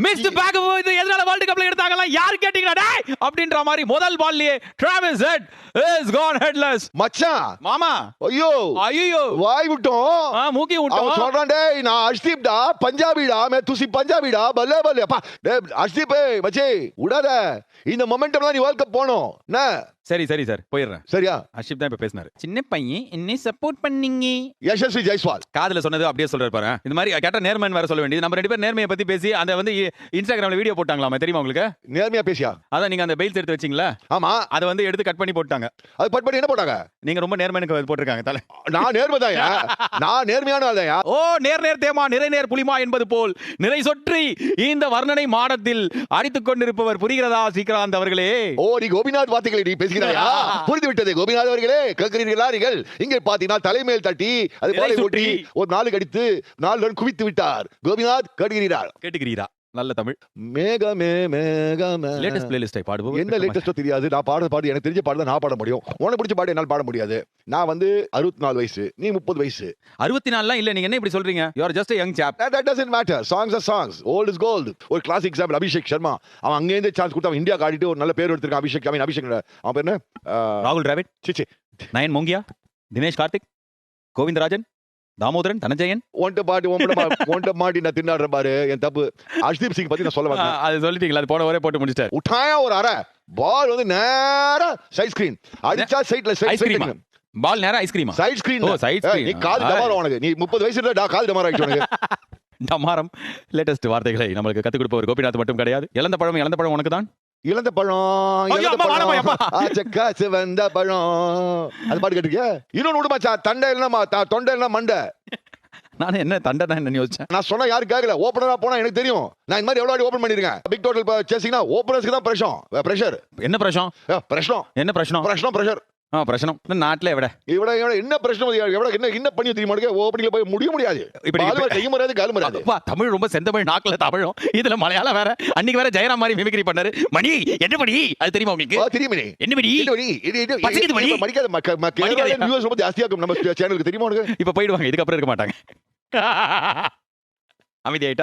mister back இது எதனால world கப்ல எடுத்தாங்களா யார் கேட்டிங்கடா டேய் அப்படின்ற மாதிரி முதல் பால்லயே Travis Head is gone headless மச்சான் மாமா ஐயோ வாய் விட்டோம் மூக்கி விட்டோம் அவன் சொல்றான் டேய் நான் அர்ஷ்தீப் டா பஞ்சாபிடா மே துசி பஞ்சாபிடா பல்லே பல்லே அப்பா டேய் அர்ஷ்தீப் மச்சி விடாத இந்த மொமெண்டம்ல நீ வேர்ல்ட் கப் போணும் என்ன சரி சார் போயிடுறேன் சரியா அர்ஷிப் தான் இப்ப பேசினாரு சின்ன பையன் என்னை சப்போர்ட் பண்ணீங்க யசஸ்வி ஜெய்ஸ்வால் காதுல சொன்னது அப்படியே சொல்றாரு பாரு இந்த மாதிரி கேட்டா நேர்மையான வேற சொல்ல வேண்டியது நம்ம ரெண்டு பேர் நேர்மையை பத்தி பேசி அந்த வந்து இன்ஸ்டாகிராம்ல வீடியோ போட்டாங்களாமே தெரியுமா உங்களுக்கு நேர்மையா பேசியா அதான் நீங்க அந்த பெயில்ஸ் எடுத்து வச்சீங்களா ஆமா அதை வந்து எடுத்து கட் பண்ணி போட்டாங்க அது கட் பண்ணி என்ன போட்டாங்க நீங்க ரொம்ப நேர்மையான போட்டிருக்காங்க தலை நான் நேர்மைதாயா நான் நேர்மையான ஆளுயா ஓ நேர் தேமா நேர் புலிமா என்பது போல் நிறை சொற்றி இந்த வர்ணனை மாடத்தில் அடித்துக் கொண்டிருப்பவர் புரிகிறதா சீக்கிராந்த் அவர்களே ஓ நீ கோபிநாத் வார்த்தைகளை நீ பேசுகிறாயா புரிந்து விட்டது கோபிநாத் அவர்களே கேட்கிறீர்களா நீங்கள் இங்கே பாத்தீங்கன்னா தலைமையில் தட்டி அது போல ஒட்டி ஒரு நாலு கடித்து 4 ரன் குவித்து விட்டார் கோபிநாத் கேட்டுகிறீரா நல்ல தமிழ் மேகமே மேகமே லேட்டஸ்ட் பிளேலிஸ்டை பாடுவோம் என்ன லேட்டஸ்டோ தெரியாது நான் பாடு எனக்கு தெரிஞ்ச பாடு நான் பாட முடியும் உனக்கு பிடிச்ச பாடு என்னால் பாட முடியாது நான் வந்து 64 வயசு நீ 30 வயசு 64 இல்ல நீங்க என்ன இப்படி சொல்றீங்க you are just a young chap that doesn't matter songs are songs old is gold ஒரு கிளாஸ் எக்ஸாம்பிள் அபிஷேக் சர்மா அவன் அங்கே இருந்து சான்ஸ் கொடுத்து அவன் இந்தியா ஆடிட்டு ஒரு நல்ல பேர் எடுத்திருக்கான் அபிஷேக் அவன் பேர் என்ன ராகுல் டிராவிட் சிச்சி நயன் மோங்கியா தினேஷ் கார்த்திக் கோவிந்தராஜன் தாமோதரன் தனஜயன் ஒன்ட்ட மாட்டி நான் தின்னாடுற பாரு என் தப்பு அர்ஷ்தீப் சிங் பத்தி நான் சொல்ல வந்தேன் அது சொல்லிட்டீங்களா அது போன ஒரே போட்டு முடிச்சிட்டாரு உட்டாயா ஒரு அரை பால் வந்து நேரா சைட் ஸ்கிரீன் அடிச்சா சைட்ல சைட் பால் நேரா ஐஸ்கிரீமா சைட் ஸ்கிரீன் ஓ சைட் ஸ்கிரீன் நீ கால் டமாரம் உனக்கு நீ 30 வயசு இருந்தா கால் டமாரம் ஆயிடுச்சு உனக்கு டமாரம் லேட்டஸ்ட் வார்த்தைகளை நமக்கு கத்துக் கொடுப்பவர் கோபிநாத் மட்டும் கிடையாது இழந்த பழம் உனக்கு தான் இழந்த பழம் காசு வந்த பழம் அது பாட்டு கேட்டிருக்கியா இன்னொன்னு விடுமாச்சா தொண்டை இல்லைன்னா மண்டை நான் என்ன தண்டை தான் என்ன யோசிச்சேன் நான் சொன்னா யாரும் கேட்கல ஓப்பனரா போனா எனக்கு தெரியும் நான் இந்த மாதிரி எவ்வளவு ஓபன் பண்ணிருக்கேன் பிக் டோட்டல் சேசிங்னா ஓபனர்ஸ்க்கு தான் பிரஷர் என்ன பிரஷர் பிரச்சனை நாட்டில் என்ன பிரச்சனை என்ன பண்ணி தெரியுமா ஓப்பனிங்ல போய் முடியாது செய்ய முடியாது கால் முடியாது தமிழ் ரொம்ப செந்தமிழ் நாக்குல தமிழும் இதுல மலையாளம் வேற அன்னைக்கு வேற ஜெயராம் மாதிரி மிமிக்ரி பண்ணாரு மணி என்ன படி அது தெரியுமா உங்களுக்கு தெரியுமே என்ன படி மடிக்காத வியூஸ் ரொம்ப ஜாஸ்தியா இருக்கும் நம்ம சேனலுக்கு தெரியுமா உனக்கு இப்ப போயிடுவாங்க இதுக்கப்புறம் இருக்க மாட்டாங்க அமைதியாயிட்டா